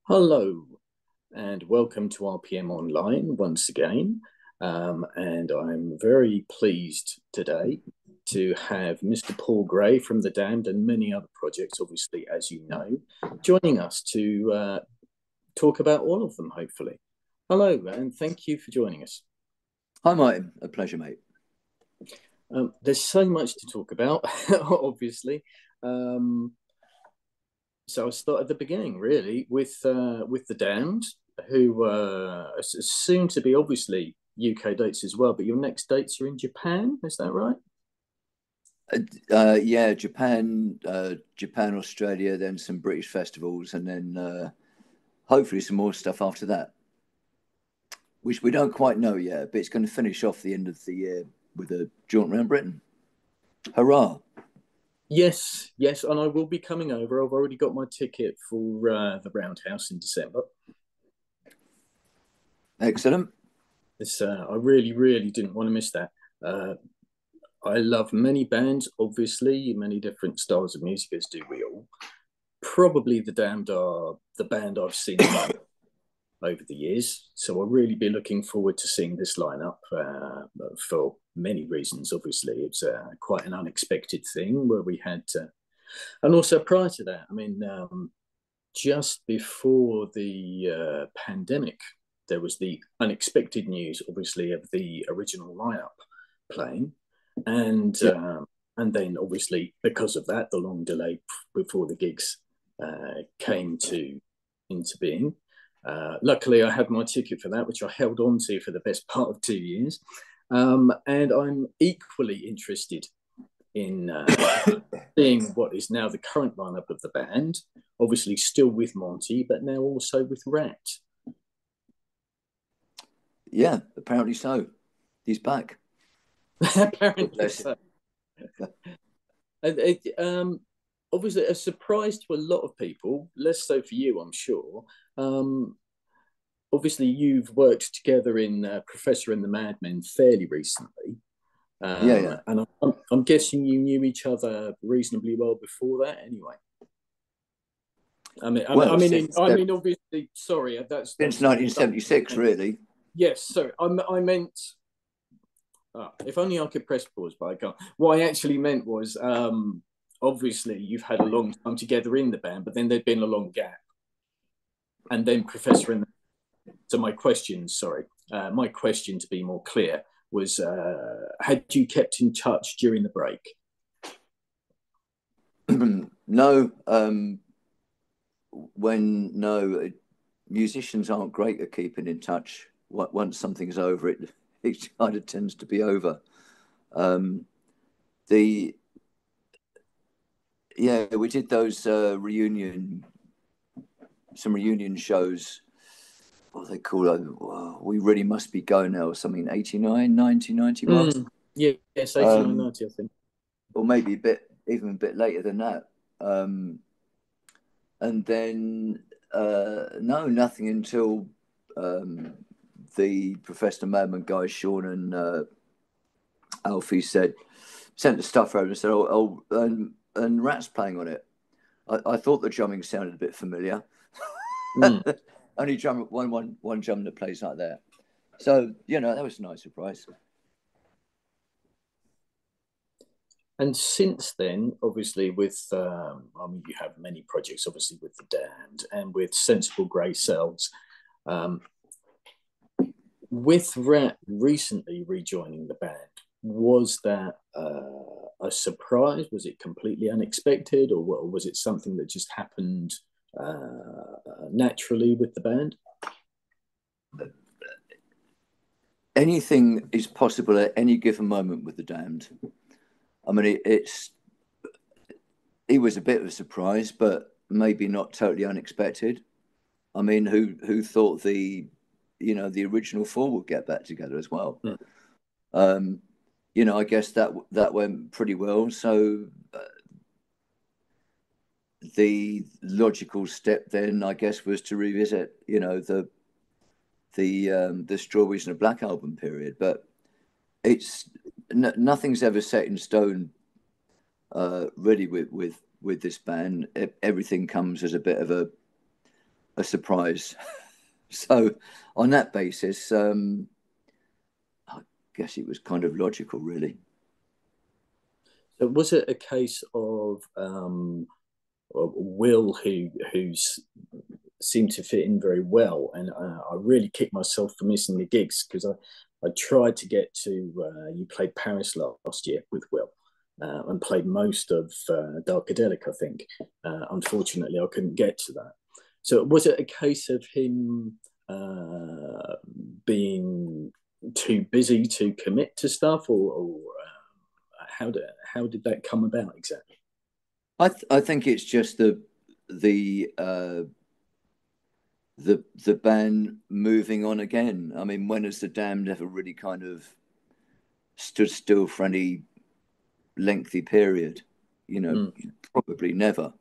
Hello, and welcome to RPM Online once again. And I'm very pleased today to have Mr. Paul Gray from The Damned and many other projects, obviously, as you know, joining us to talk about all of them, hopefully. Hello, and thank you for joining us. Hi, Martin. A pleasure, mate. There's so much to talk about, obviously. So I'll start at the beginning, really, with The Damned, who soon to be obviously UK dates as well, but your next dates are in Japan, is that right? Yeah, Japan, Australia, then some British festivals, and then hopefully some more stuff after that, which we don't quite know yet, but it's going to finish off the end of the year with a jaunt around Britain. Hurrah! Yes, yes, and I will be coming over. I've already got my ticket for the Roundhouse in December. Excellent. I really, really didn't want to miss that. I love many bands, obviously, many different styles of music, as do we all. Probably The Damned are the band I've seen over the years, so I'll really be looking forward to seeing this lineup for many reasons. Obviously, it's quite an unexpected thing where we had, and also prior to that, I mean, just before the pandemic, there was the unexpected news, obviously, of the original lineup playing, and and then obviously because of that, the long delay before the gigs came into being. Luckily, I had my ticket for that, which I held on to for the best part of 2 years. And I'm equally interested in seeing what is now the current lineup of the band, obviously still with Monty, but now also with Rat. Yeah, apparently so. He's back. Apparently so. Obviously, a surprise to a lot of people, less so for you, I'm sure. Obviously, you've worked together in Professor and the Madmen fairly recently. Yeah. And I'm guessing you knew each other reasonably well before that, anyway. Obviously, sorry, that's since 1976, really. Yes, sorry, I meant. If only I could press pause, but I can't. What I actually meant was, obviously, you've had a long time together in the band, but then there'd been a long gap, and then Professor and. So my question, to be more clear, was: had you kept in touch during the break? No. Musicians aren't great at keeping in touch. Once something's over, it kind of tends to be over. We did those some reunion shows. What they call it? We Really Must Be Going Now, or something, 89, 90, 91. Yes, 89, 90, I think. Or maybe even a bit later than that. And then, no, nothing until the Professor Madman guys, Sean and Alfie, sent the stuff over and said, and Rat's playing on it. I thought the drumming sounded a bit familiar. Only one drum that plays like that. So, that was a nice surprise. And since then, obviously, with you have many projects, obviously with The Damned and with Sensible Grey Cells. With Rat recently rejoining the band, was that a surprise? Was it completely unexpected, or was it something that just happened naturally with the band? Anything is possible at any given moment with The Damned. I mean, it was a bit of a surprise, but maybe not totally unexpected. I mean, who thought the original four would get back together as well? I guess that went pretty well. So the logical step then, I guess, was to revisit, the Strawberries and the Black Album period. But it's nothing's ever set in stone. really with this band. Everything comes as a bit of a surprise. So on that basis, I guess it was kind of logical, really. So was it a case of Will, who's seemed to fit in very well, and I really kicked myself for missing the gigs because I tried to get to. You played Paris last year with Will, and played most of Darkadelic, I think. Unfortunately, I couldn't get to that. So was it a case of him being too busy to commit to stuff, or how did that come about exactly? I think it's just the uh, the band moving on again. I mean, when has the Damned ever really kind of stood still for any lengthy period? You know, Mm. probably never.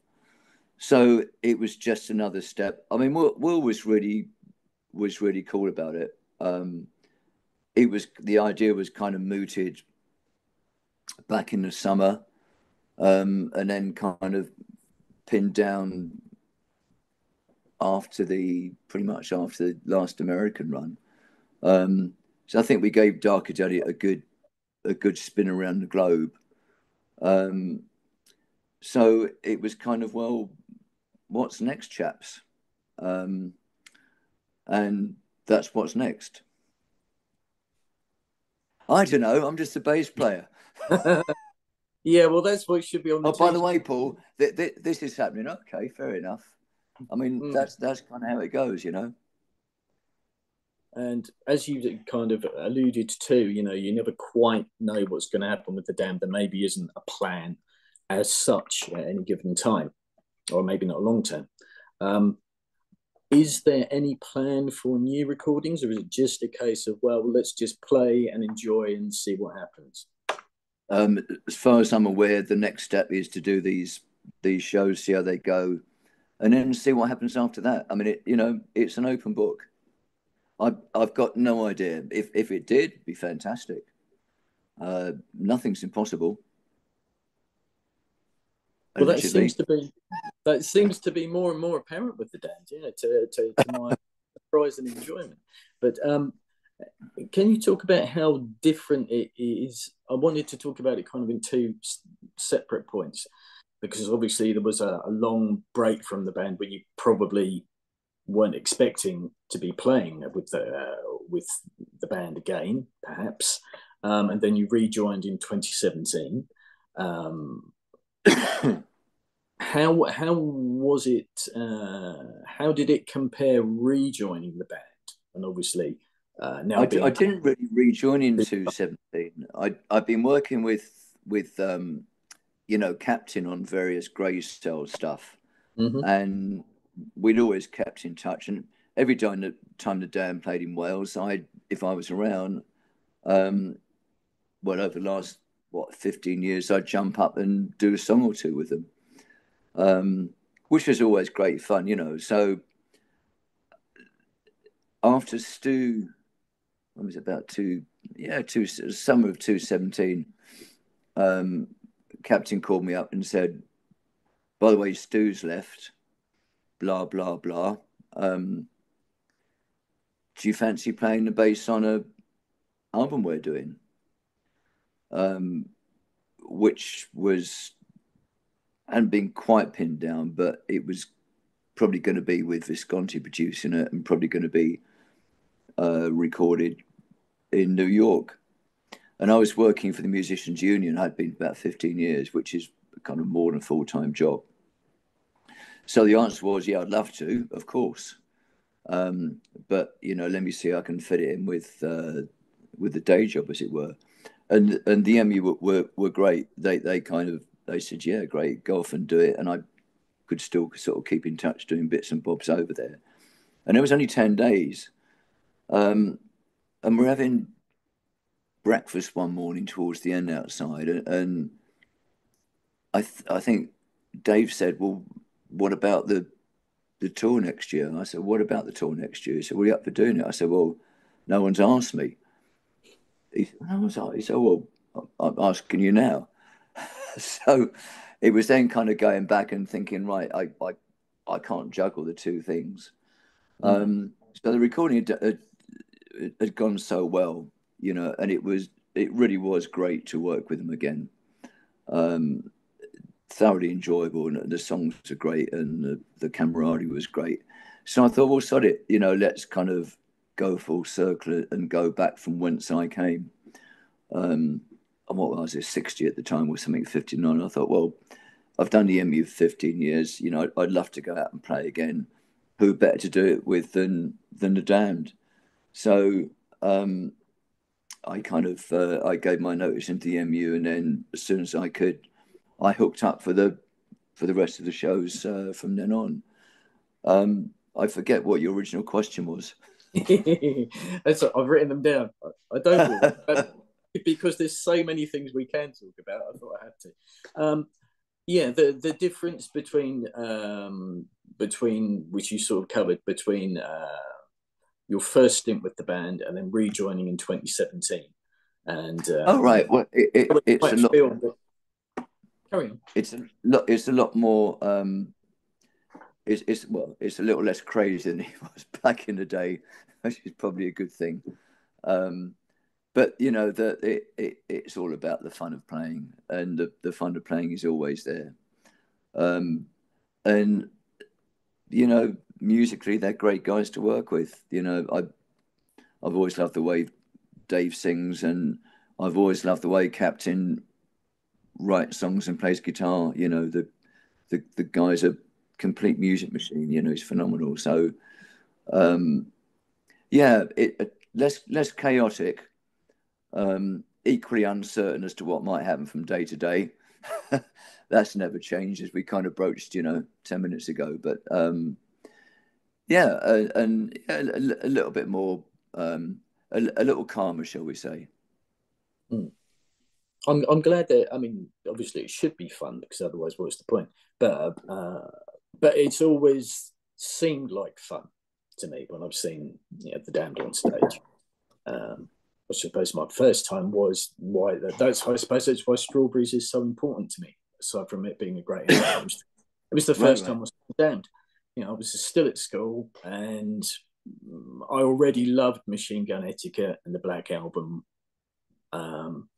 So it was just another step. I mean, Will was really cool about it. It was the idea was kind of mooted back in the summer, and then kind of pinned down after the pretty much after the last American run. So I think we gave Darkadelic a good spin around the globe. Um, so it was kind of, well, what's next, chaps? Um, and that's what's next. I don't know. I'm just a bass player. Yeah, well, that's what should be on the Oh, by the t-shirt. way, Paul, this is happening. Okay, fair enough. I mean, Mm. that's kind of how it goes, you know. And as you kind of alluded to, you never quite know what's going to happen with the dam. There maybe isn't a plan as such at any given time, or maybe not long term. Um, is there any plan for new recordings, or is it just a case of, well, let's just play and enjoy and see what happens? As far as I'm aware, the next step is to do these shows, see how they go, and then see what happens after that. I mean, it's an open book. I've got no idea. If it did, it'd be fantastic. Nothing's impossible, Well, allegedly. that seems to be more and more apparent with the dams, yeah, to my surprise and enjoyment. But can you talk about how different it is? I wanted to talk about it kind of in two separate points because obviously there was a long break from the band where you probably weren't expecting to be playing with the band again, perhaps, and then you rejoined in 2017. Um, how was it? How did it compare rejoining the band? And obviously, now I being didn't really rejoin in 2017. I've been working with Captain on various Greystone stuff, Mhm. and we'd always kept in touch. And every time the Dam played in Wales, if I was around, um, well, over the last 15 years, I'd jump up and do a song or two with them, which was always great fun, you know. So after Stu, I was about summer of 2017. Captain called me up and said, "By the way, Stu's left. Blah blah blah. Um, do you fancy playing the bass on a album we're doing?" Which was hadn't been quite pinned down, but it was probably going to be with Visconti producing it and probably going to be recorded in New York. And I was working for the Musicians Union. I'd been about 15 years, which is kind of more than a full-time job. So the answer was, yeah, I'd love to, of course. But let me see how I can fit it in with the day job, as it were. And the MU were great. They said, yeah, great, go off and do it. And I could still sort of keep in touch, doing bits and bobs over there. And it was only 10 days. And we're having breakfast one morning towards the end outside, and I think Dave said, "Well, what about the tour next year?" And I said, "What about the tour next year?" He said, "Well, you up for doing it?" I said, "Well, no one's asked me." He said, "No one's asked." He said, "Well, I'm asking you now." So it was then kind of going back and thinking, right, I can't juggle the two things. Mm. So the recording had gone so well, and it really was great to work with them again. Thoroughly enjoyable, and the songs are great, and the camaraderie was great. So I thought, well, sod it, let's kind of go full circle and go back from whence I came. And what was it, 60 at the time or something, 59. I thought, well, I've done the MU for 15 years. I'd love to go out and play again. Who better to do it with than the Damned? So I kind of I gave my notice into the MU, and then as soon as I could, I hooked up for the rest of the shows from then on. I forget what your original question was. I've written them down. I don't worry. Because there's so many things we can talk about. I thought I had to. Yeah, the difference between which you sort of covered between your first stint with the band and then rejoining in 2017, and Oh right, well it's a might lot. feel that, carry on. It's a lot more. It's a little less crazy than it was back in the day, which is probably a good thing. But it's all about the fun of playing, and the fun of playing is always there. And musically, they're great guys to work with. I've always loved the way Dave sings, and I've always loved the way Captain writes songs and plays guitar. The guy's a complete music machine. He's phenomenal. So yeah, less chaotic, equally uncertain as to what might happen from day to day. That's never changed, as we kind of broached 10 minutes ago. But yeah, and a little bit more, a little calmer, shall we say. Mm. I'm glad that. I mean, obviously, it should be fun because otherwise, what's the point? But it's always seemed like fun to me when I've seen the Damned on stage. I suppose my first time was why that's. I suppose that's why Strawberries is so important to me. Aside from it being a great album, it was the Right, first right. time I was Damned. I was still at school, and I already loved Machine Gun Etiquette and the Black Album. Um,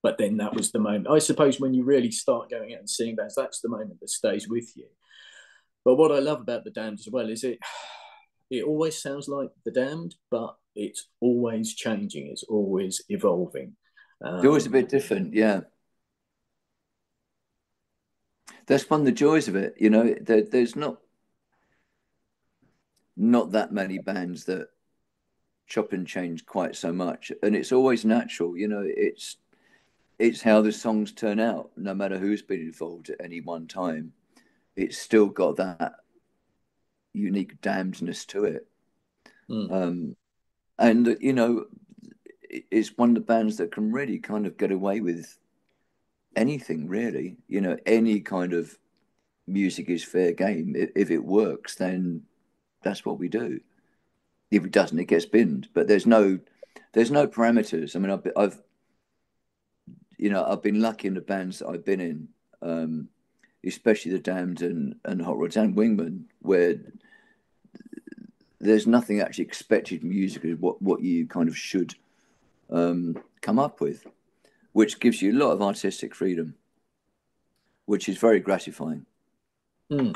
but then that was the moment. I suppose when you really start going out and seeing bands, that's the moment that stays with you. But what I love about the Damned as well is it always sounds like the Damned, but it's always changing. It's always evolving. They're always a Um, bit different, yeah. That's one of the joys of it. There's not that many bands that chop and change quite so much, and it's always natural. It's how the songs turn out, no matter who's been involved at any one time. It's still got that unique damnedness to it. mm, And it's one of the bands that can really kind of get away with anything, really. Any kind of music is fair game. If it works, then that's what we do. If it doesn't, it gets binned. But there's no parameters. I mean, I've been lucky in the bands that I've been in, especially the Damned and Hot Rods and Wingman, where there's nothing actually expected musically. What you kind of should come up with, which gives you a lot of artistic freedom, which is very gratifying. mm.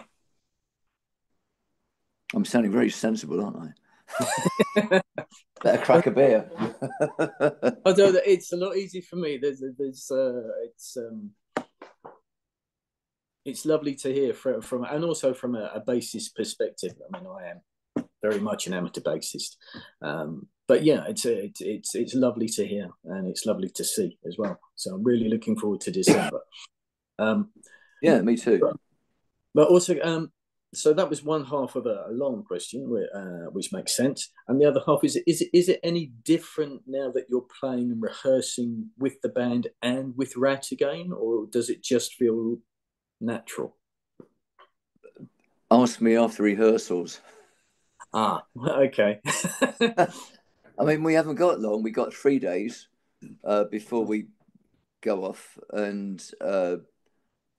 I'm sounding very sensible, aren't I? Better crack a beer. Although it's a lot easier for me. It's lovely to hear from and also from a bassist perspective. I mean, I am very much an amateur bassist, but yeah, it's lovely to hear and it's lovely to see as well. So I'm really looking forward to December. Um, Yeah, me too. but also, so that was one half of a long question, which makes sense. And the other half is it any different now that you're playing and rehearsing with the band and with Rat again, or does it just feel natural? Ask me after rehearsals. Ah, okay. I mean, we haven't got long. We got 3 days before we go off, and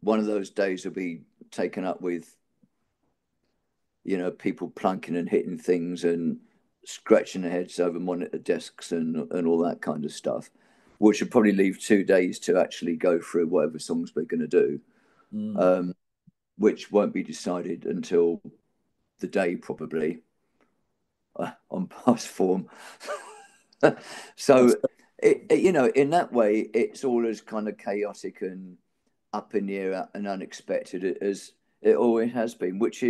one of those days will be taken up with, people plunking and hitting things and scratching their heads over monitor desks and all that kind of stuff, which would probably leave 2 days to actually go through whatever songs we're going to do, which won't be decided until the day probably on past form. So, in that way, it's all as kind of chaotic and up in the air and unexpected as it always has been, which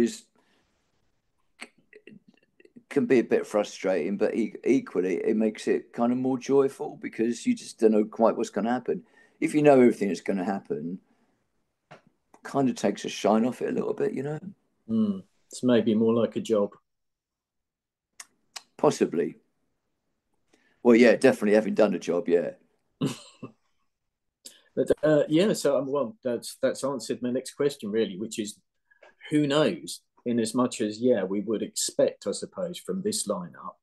can be a bit frustrating, but equally it makes it kind of more joyful because you just don't know quite what's going to happen. If you know everything that's going to happen, kind of takes a shine off it a little bit, It's maybe more like a job. Possibly. Well, yeah, definitely having done a job, yeah. But yeah, so well, that's answered my next question really, which is who knows? In as much as we would expect, I suppose, from this lineup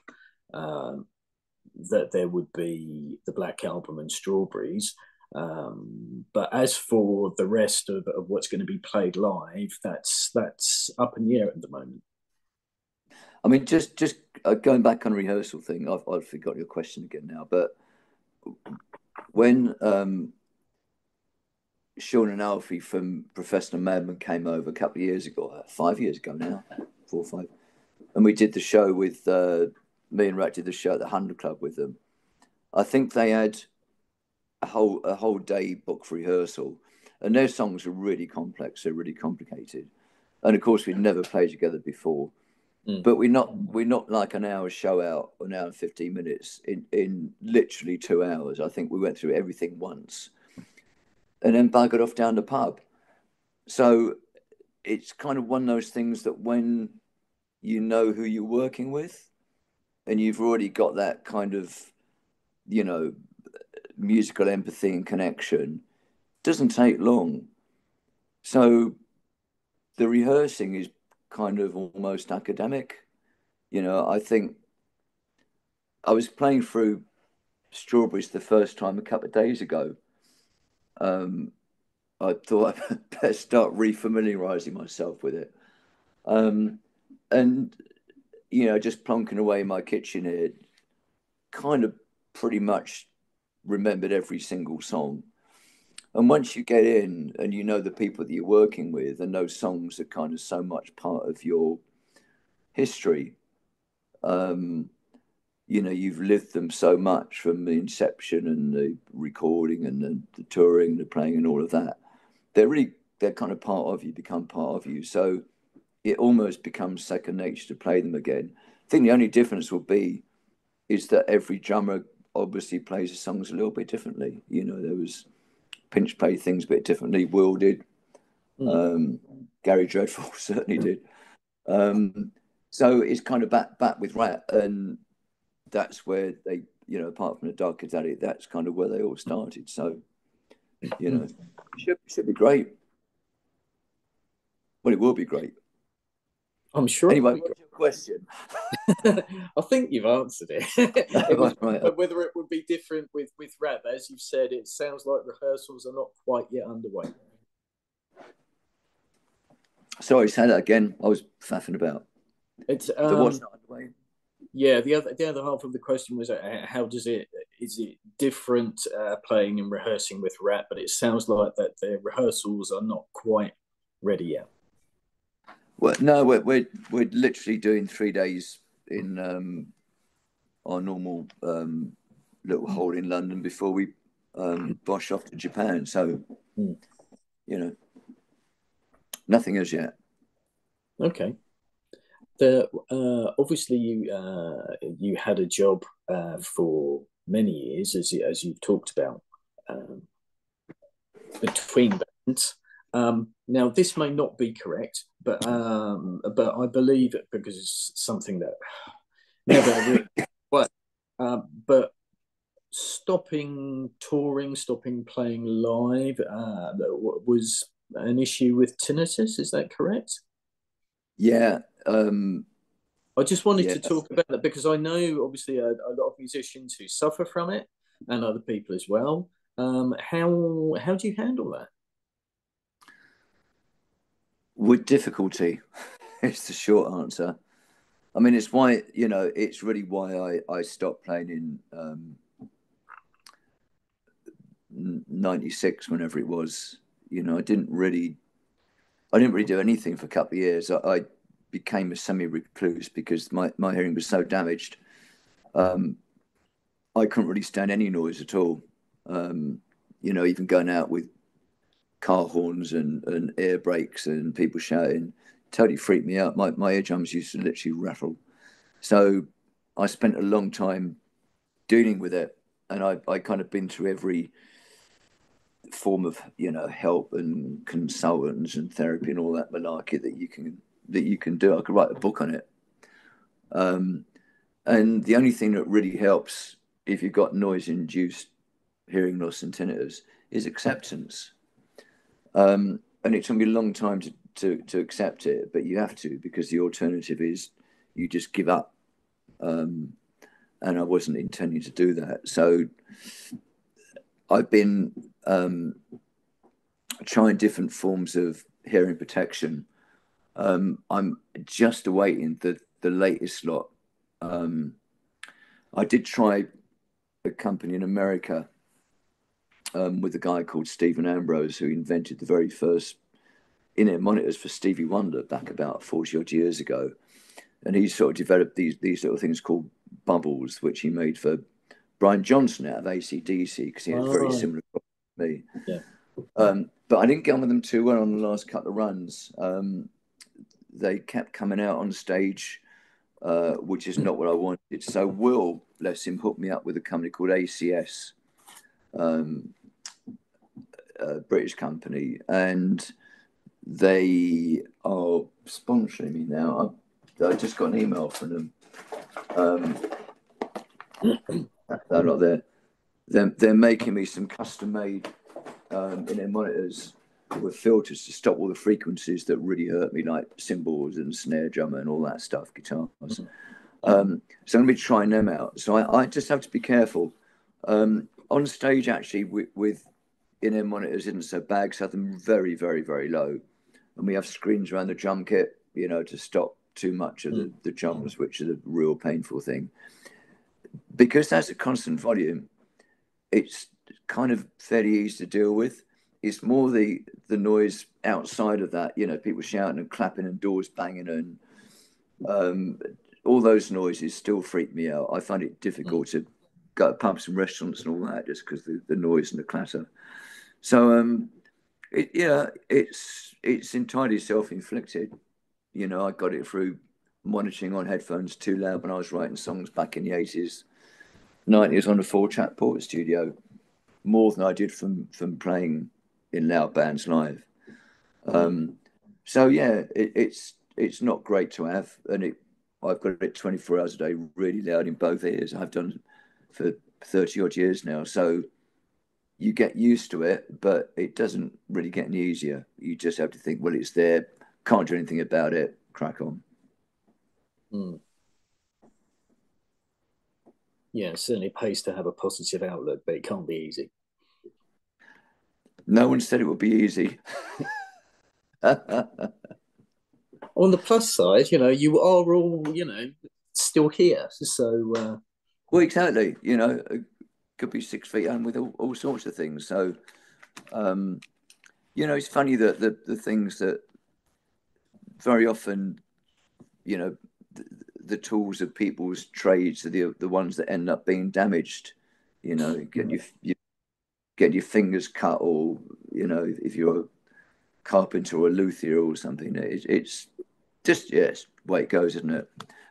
that there would be the Black Album and Strawberries. But as for the rest of what's going to be played live, that's up in the air at the moment. I mean, just going back on rehearsal thing, I've forgot your question again now. But when Sean and Alfie from Professional Madman came over a couple of years ago, 5 years ago now, 4 or 5, and we did the show with me and Rat did the show at the 100 Club with them. I think they had a whole day booked for rehearsal, and their songs are really complex, they're really complicated, and of course we'd never played together before. But we're not like an hour show out, an hour and 15 minutes in literally 2 hours. I think we went through everything once and then buggered off down the pub. So it's kind of one of those things that when you know who you're working with and you've already got that kind of, musical empathy and connection, it doesn't take long. So the rehearsing is kind of almost academic. I think I was playing through Strawberries the first time a couple of days ago. I thought I'd better start refamiliarizing myself with it. And, just plonking away in my kitchen here, kind of pretty much remembered every single song. And once you get in and you know the people that you're working with and those songs are kind of so much part of your history, you've lived them so much from the inception and the recording and the touring, the playing and all of that. They're kind of part of you, become part of you. So it almost becomes second nature to play them again. I think the only difference will be is that every drummer obviously plays the songs a little bit differently. There was Pinch played things a bit differently. Will did. Gary Dreadful certainly did. So it's kind of back with Rat, and that's where they, apart from the Dark Daddy, that's kind of where they all started. So, should be great. Well, it will be great. I'm sure. Anyway, what's your question? I think you've answered it. Right. But whether it would be different with Rat, as you've said, it sounds like rehearsals are not quite yet underway. Sorry, say that again. I was faffing about. It's what's not underway? Yeah, the other half of the question was how is it different playing and rehearsing with Rat? But it sounds like that the rehearsals are not quite ready yet. Well, no, we're literally doing 3 days in our normal little hole in London before we bosh off to Japan. So, nothing as yet. Okay. Obviously you had a job for many years, as you've talked about, between bands. Now this may not be correct, but I believe it because it's something that never really worked. But stopping touring, stopping playing live, was an issue with tinnitus. Is that correct? Yeah. I just wanted to talk about that because I know obviously a lot of musicians who suffer from it and other people as well. How do you handle that? With difficulty, it's the short answer. I mean, it's why, it's really why I stopped playing in 96, whenever it was. I didn't really do anything for a couple of years. I became a semi-recluse because my hearing was so damaged. I couldn't really stand any noise at all. Even going out with car horns and air brakes and people shouting totally freaked me out. My eardrums used to literally rattle. So I spent a long time dealing with it, and I kind of been through every form of help and consultants and therapy and all that malarkey that you can do. I could write a book on it. And the only thing that really helps if you've got noise induced hearing loss and tinnitus is acceptance. And it took me a long time to accept it, but you have to, because the alternative is you just give up. And I wasn't intending to do that. So I've been trying different forms of hearing protection. I'm just awaiting the latest lot. I did try a company in America with a guy called Stephen Ambrose, who invented the very first in-ear monitors for Stevie Wonder back about 40 odd years ago. And he sort of developed these little things called bubbles, which he made for Brian Johnson out of AC/DC, because he has very similar to me. Yeah. But I didn't get on with them too well on the last couple of runs. They kept coming out on stage, which is not what I wanted. So Will, bless him, hooked me up with a company called ACS, a British company, and they are sponsoring me now. I just got an email from them. They're not there. They're making me some custom-made in-ear monitors with filters to stop all the frequencies that really hurt me, like cymbals and snare drum and all that stuff, guitars. So I'm going to be trying them out. So I just have to be careful. On stage, actually, with in-ear monitors isn't so bad, because I have them very, very, very low. And we have screens around the drum kit, to stop too much of the drums, which is a real painful thing. Because that's a constant volume, it's kind of fairly easy to deal with. It's more the noise outside of that, people shouting and clapping and doors banging and all those noises still freak me out. I find it difficult to go to pubs and restaurants and all that, just because the noise and the clatter. So it's entirely self-inflicted. I got it through monitoring on headphones too loud when I was writing songs back in the 80s, 90s on a 4-track Porter studio, more than I did from playing in loud bands live. So yeah, it's not great to have, and I've got it 24 hours a day, really loud in both ears. I've done for 30 odd years now. So you get used to it, but it doesn't really get any easier. You just have to think, well, it's there, can't do anything about it, crack on. Yeah, it certainly pays to have a positive outlook, but it can't be easy. No one said it would be easy. On the plus side, you are all, still here. So, well, exactly. It could be 6 feet and with all sorts of things. So, it's funny that the things that very often, the tools of people's trades are the ones that end up being damaged. Get your fingers cut, or if you're a carpenter or a luthier or something, it's just it's the way it goes, isn't it?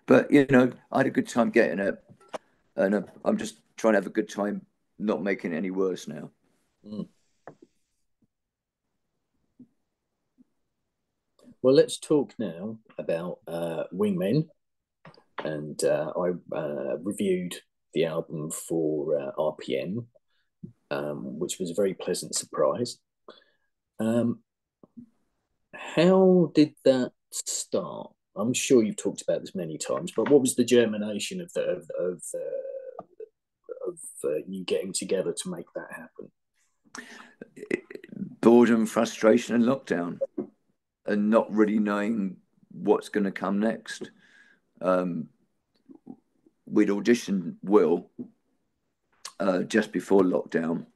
But I had a good time getting it, and I'm just trying to have a good time not making it any worse now. Well, let's talk now about Wingmen, and I reviewed the album for RPM, which was a very pleasant surprise. How did that start? I'm sure you've talked about this many times, but what was the germination of you getting together to make that happen? Boredom, frustration, and lockdown. and not really knowing what's going to come next. We'd auditioned Will just before lockdown,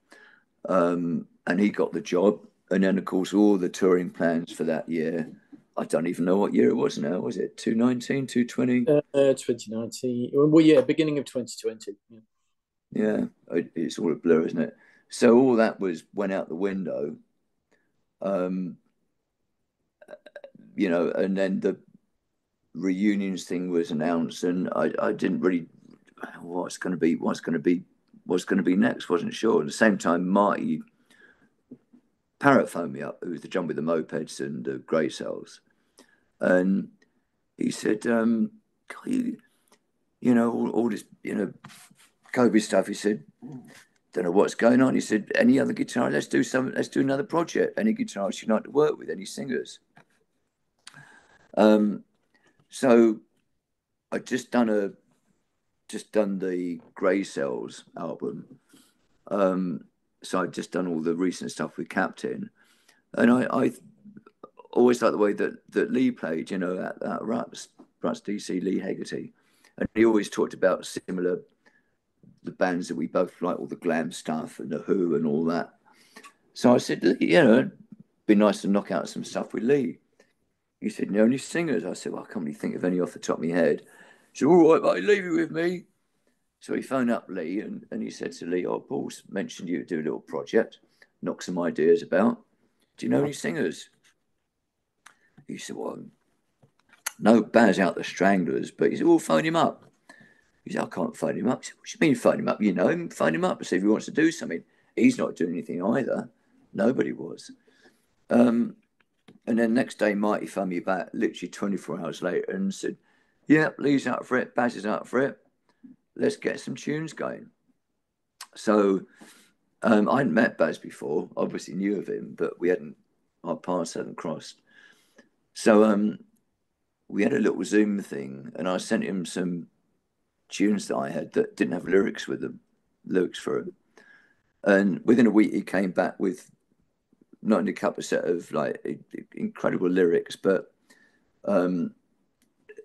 and he got the job. And then, of course, all the touring plans for that year. I don't even know what year it was now. Was it 2019, 2020? 2019. Well, yeah, beginning of 2020. Yeah. Yeah, it's all a blur, isn't it? So all that went out the window. And then the reunions thing was announced, and I didn't really what's going to be next. Wasn't sure. At the same time, Marty Parrott phoned me up, who was the jump with the mopeds and the grey cells, and he said, all this, COVID stuff. He said, don't know what's going on. He said, any other guitar? Let's do another project. Any guitarists you'd like to work with? Any singers? So I just done the Grey Cells album. So I'd just done all the recent stuff with Captain, and I always liked the way that Lee played, at Ruts DC, Lee Hegarty, and he always talked about the bands that we both like, all the glam stuff and the Who and all that. So I said, it'd be nice to knock out some stuff with Lee. He said, "No, only singers." I said, "Well, I can't really think of any off the top of my head." He said, "All right, mate, leave it with me." So he phoned up Lee and he said to Lee, "Oh, Paul's mentioned you to do a little project, knock some ideas about. Do you know any singers?" He said, "Well, no Baz out the Stranglers," but he said, "Well, phone him up." He said, "I can't phone him up." I said, "What do you mean phone him up? You know him, phone him up and see if he wants to do something." He's not doing anything either. Nobody was. And then next day, Marty phoned me back literally 24 hours later and said, "Yeah, Lee's up for it. Baz is up for it. Let's get some tunes going." So I hadn't met Baz before, obviously knew of him, but our paths hadn't crossed. So we had a little Zoom thing, and I sent him some tunes that I had that didn't have lyrics for them. And within a week, he came back with not only a couple of set of incredible lyrics, but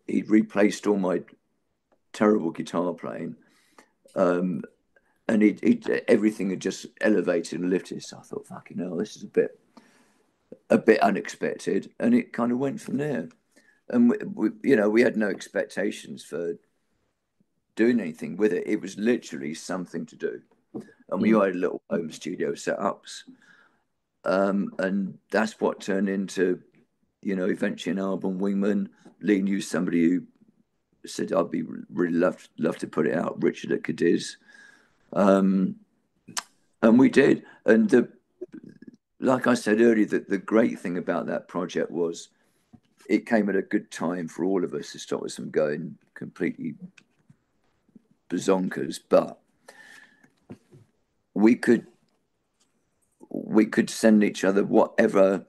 he'd replaced all my terrible guitar playing, and everything had just elevated and lifted. So I thought, fucking hell, this is a bit unexpected, and it kind of went from there. And we had no expectations for doing anything with it. It was literally something to do, and we had little home studio setups. And that's what turned into, eventually an album, Wingman. Lee knew somebody who said, "I'd be really love to put it out," Richard at Cadiz. And we did. And like I said earlier, the great thing about that project was it came at a good time for all of us to stop us from going completely bazonkers. But we could send each other whatever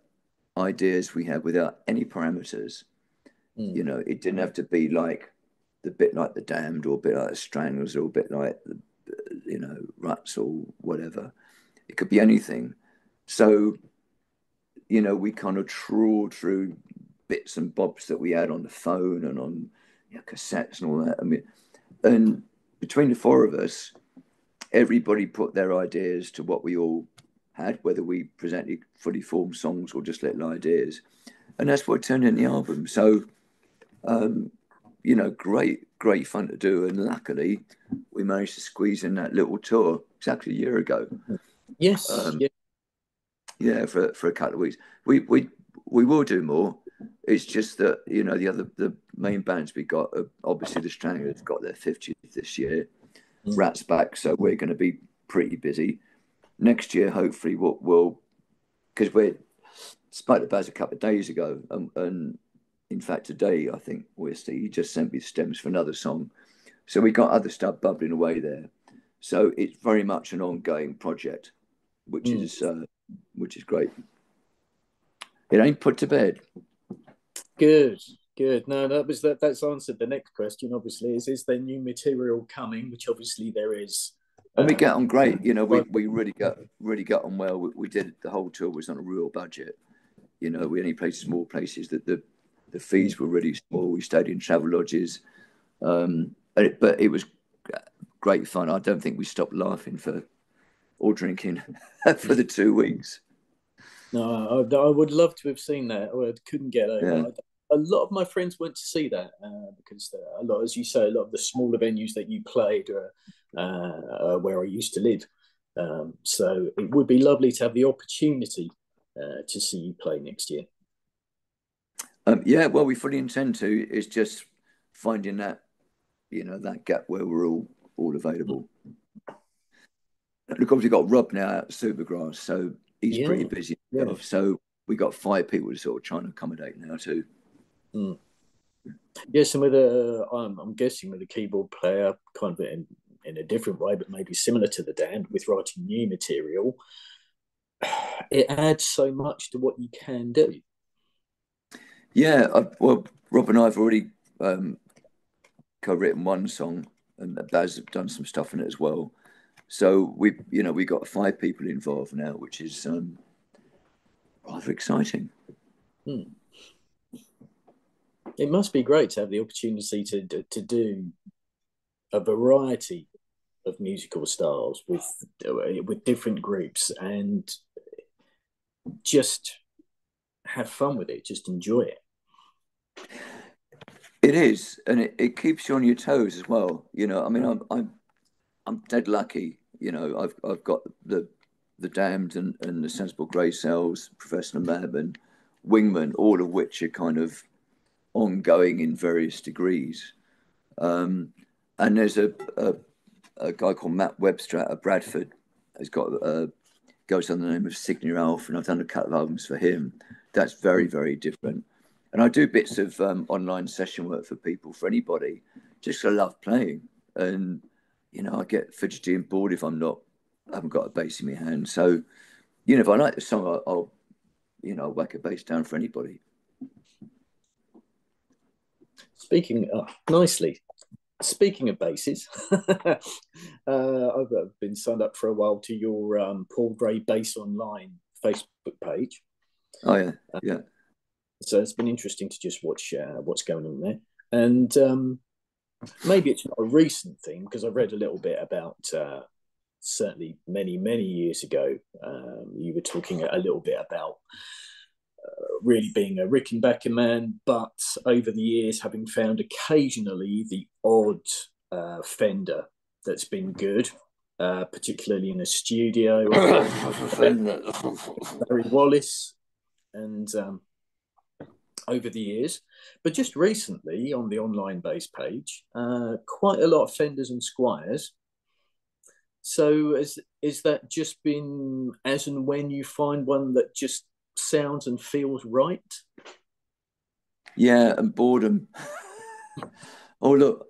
ideas we had without any parameters. It didn't have to be like the Damned, or a bit like the Stranglers, or a bit like Ruts or whatever. It could be anything. So we kind of trawled through bits and bobs that we had on the phone and on cassettes and all that. I mean, and between the four of us, everybody put their ideas to what we all had, whether we presented fully formed songs or just little ideas, and that's what turned into the album. So, great fun to do, and luckily we managed to squeeze in that little tour exactly a year ago. Yes, yeah, for a couple of weeks. We will do more. It's just that the main bands we got are obviously the Stranglers got their 50th this year. Rat's back, so we're going to be pretty busy. Next year, hopefully, we'll because we spoke to Baz a couple of days ago, and in fact today I think he just sent me the stems for another song, so we got other stuff bubbling away there. So it's very much an ongoing project, which is great. It ain't put to bed. Good. No, that's answered the next question. Obviously, is there new material coming? Which obviously there is. And we get on great. We really got on well. We did the whole tour was on a real budget. You know, we only played small places. That the fees were really small. We stayed in travel lodges, but it was great fun. I don't think we stopped laughing or drinking for the 2 weeks. No, I would love to have seen that. I couldn't get Yeah. over. A lot of my friends went to see that because a lot, as you say, a lot of the smaller venues that you played are where I used to live. So it would be lovely to have the opportunity to see you play next year. Yeah, well, we fully intend to. It's just finding that, that gap where we're all available. Look, obviously got Rob now at Supergrass, so he's pretty Yeah, busy yeah. himself. So we got 5 people to sort of try and accommodate now too. Mm. Yes, and with a, I'm guessing with a keyboard player, kind of in a different way, but maybe similar to the Damned, with writing new material, it adds so much to what you can do. Yeah, well, Rob and I have already co-written one song, and Baz have done some stuff in it as well. So we got 5 people involved now, which is rather exciting. Hmm. It must be great to have the opportunity to do a variety of musical styles with different groups and just have fun with it, just enjoy it. It is, and it keeps you on your toes as well. I mean, I'm dead lucky. I've got the Damned and the Sensible Grey Cells, Professional Mab, and Wingman, all of which are kind of ongoing in various degrees. And there's a guy called Matt Webster out of Bradford. He's got goes under the name of Signia Alpha, and I've done a couple of albums for him. That's very, very different. And I do bits of online session work for people, for anybody, just 'cause I love playing. And I get fidgety and bored if I haven't got a bass in my hand. So, if I like the song, I'll whack a bass down for anybody. Speaking nicely, speaking of basses, I've been signed up for a while to your Paul Gray Bass Online Facebook page. Oh yeah, yeah. So it's been interesting to just watch what's going on there. And maybe it's not a recent thing because I read a little bit about certainly many, many years ago. You were talking a little bit about really being a Rickenbacker man, but over the years having found occasionally the odd Fender that's been good, particularly in a studio. Barry Wallace and over the years, but just recently on the online base page, quite a lot of Fenders and Squires. So is that just been as and when you find one that just sounds and feels right? Yeah, and boredom. Oh look,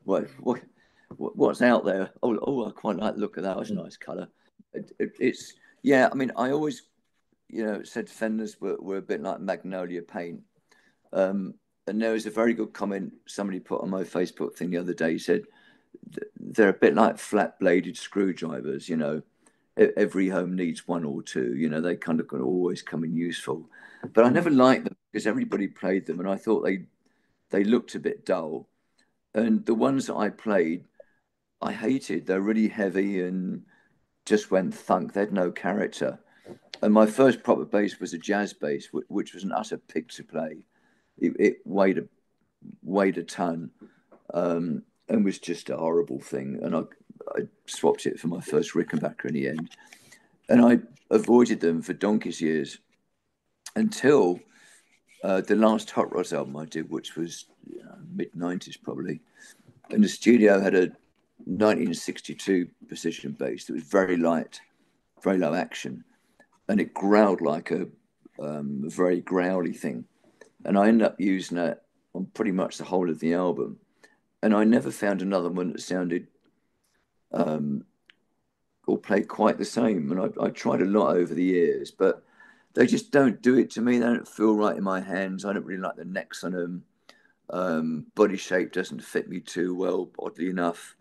what's out there? Oh, I quite like the look of that. It's a nice colour. It's yeah. I mean, I always said Fenders were a bit like magnolia paint. And there was a very good comment somebody put on my Facebook thing the other day. He said they're a bit like flat bladed screwdrivers. Every home needs one or two. They kind of always come in useful. But I never liked them because everybody played them, and I thought they looked a bit dull. And the ones that I played, I hated. They're really heavy and just went thunk. They had no character. And my first proper bass was a jazz bass, which was an utter pig to play. It weighed a ton, and was just a horrible thing. And I swapped it for my first Rickenbacker in the end. And I avoided them for donkey's years until the last Hot Rods album I did, which was mid-90s probably. And the studio had a 1962 precision bass that was very light, very low action. And it growled like a very growly thing. And I ended up using that on pretty much the whole of the album. And I never found another one that sounded or played quite the same. And I tried a lot over the years, but they just don't do it to me. They don't feel right in my hands. I don't really like the necks on them. Body shape doesn't fit me too well, oddly enough.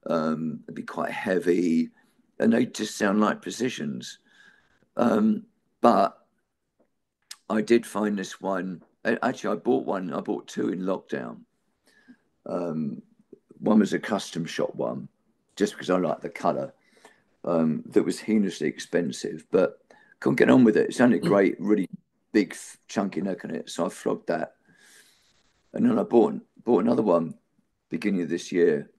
It'd be quite heavy, and they just sound like positions. But I did find this one. Actually, I bought one. I bought two in lockdown. One was a custom shop one, just because I like the colour. That was heinously expensive, but couldn't get on with it. It sounded great, really big, chunky neck on it. So I flogged that. And then I bought another one beginning of this year.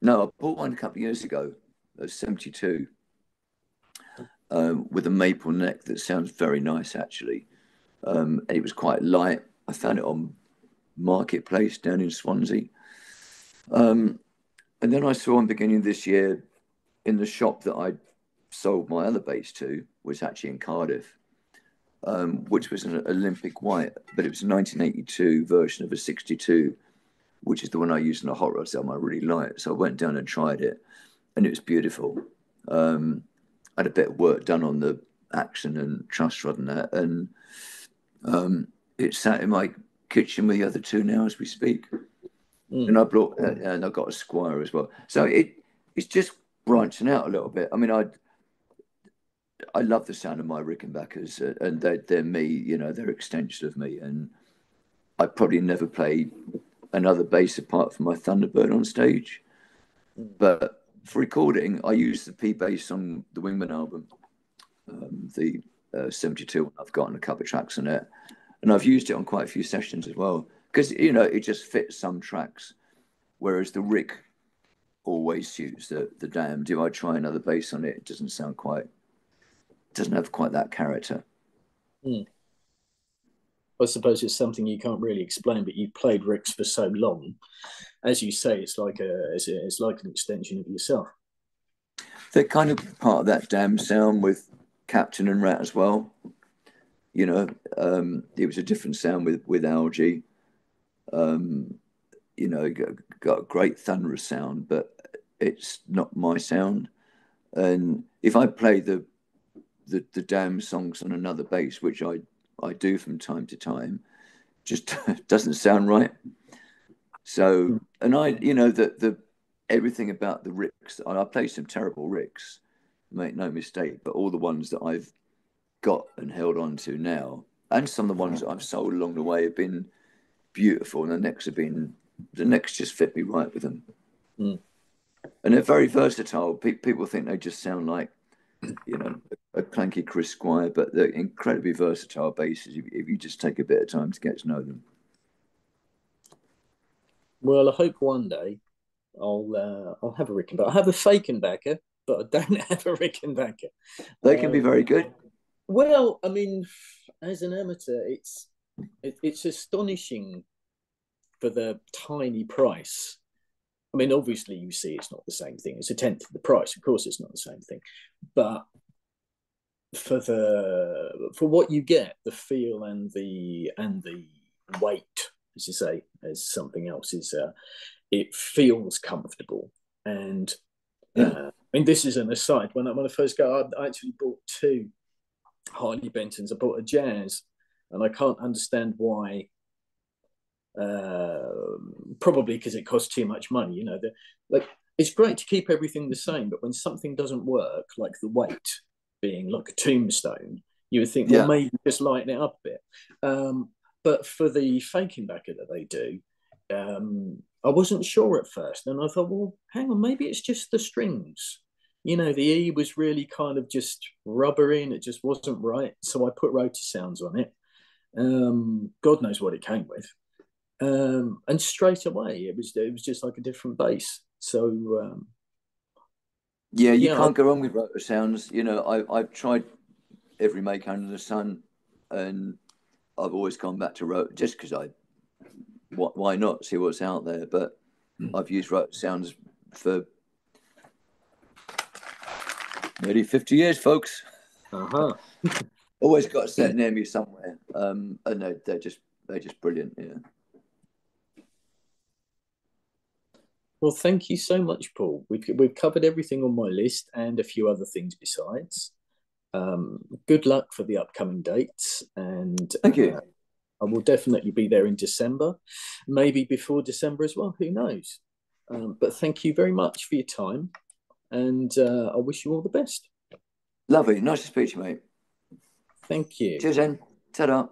No, I bought one a couple of years ago, a 72, with a maple neck that sounds very nice, actually. And it was quite light. I found it on Marketplace down in Swansea. And then I saw one beginning of this year in the shop that I sold my other bass to, was actually in Cardiff, which was an Olympic white, but it was a 1982 version of a 62, which is the one I used in a hot rod album I really liked. So I went down and tried it, and it was beautiful. I had a bit of work done on the action and truss rod and that, and it sat in my kitchen with the other two now as we speak. And I brought, and I got a Squire as well. So it's just branching out a little bit. I mean, I love the sound of my Rickenbackers, and they're me, you know, they're extension of me. And I probably never play another bass apart from my Thunderbird on stage. But for recording, I use the P bass on the Wingman album, the 72 one I've got, and a couple of tracks on it. And I've used it on quite a few sessions as well, because, you know, it just fits some tracks. Whereas the Rick always suits the Damned. If I try another bass on it, it doesn't sound quite, doesn't have quite that character. I suppose it's something you can't really explain, but you've played Ricks for so long. As you say, it's like an extension of yourself. They're kind of part of that Damned sound with Captain and Rat as well. You know, it was a different sound with Algae. You know, got a great thunderous sound, but it's not my sound. And if I play the Damned songs on another bass, which I do from time to time, just doesn't sound right. So, and you know, the everything about the Ricks, I play some terrible Ricks, make no mistake, but all the ones that I've got and held on to now, and some of the ones that I've sold along the way have been beautiful, and the necks just fit me right with them. And they're very versatile. People think they just sound like, you know, a clanky Chris Squire, but they're incredibly versatile basses if you just take a bit of time to get to know them. Well, I hope one day I'll have a Rickenbacker. I have a Fakenbacker, but I don't have a Rickenbacker. They can be very good. Well, I mean, as an amateur, it's astonishing for the tiny price. I mean, obviously, you see, it's not the same thing. It's a tenth of the price. Of course, it's not the same thing, but for what you get, the feel and the weight, as you say, as something else is, it feels comfortable. And I mean, this is an aside. When I first got, I actually bought two Harley Bentons. I bought a Jazz, and I can't understand why. Probably because it costs too much money. You know, like it's great to keep everything the same, but when something doesn't work, like the weight being like a tombstone, you would think, well, maybe just lighten it up a bit. But for the Fakenbacker that they do, I wasn't sure at first, and I thought, well, hang on, maybe it's just the strings. You know, the E was really kind of just rubbery, and it just wasn't right. So I put rotor sounds on it. God knows what it came with. And straight away it was just like a different bass. So you can't go wrong with rotor sounds. You know, I've tried every make under the sun, and I've always gone back to rotor just because why not see what's out there? But I've used rotor sounds for nearly 50 years, folks. Always got a set near me somewhere, and they're just brilliant. Yeah. Well, thank you so much, Paul. We've covered everything on my list and a few other things besides. Good luck for the upcoming dates, and thank you. I will definitely be there in December, maybe before December as well. Who knows? But thank you very much for your time, and I wish you all the best. Lovely, nice to speak to you, mate. Thank you. Cheers, then. Ta-da.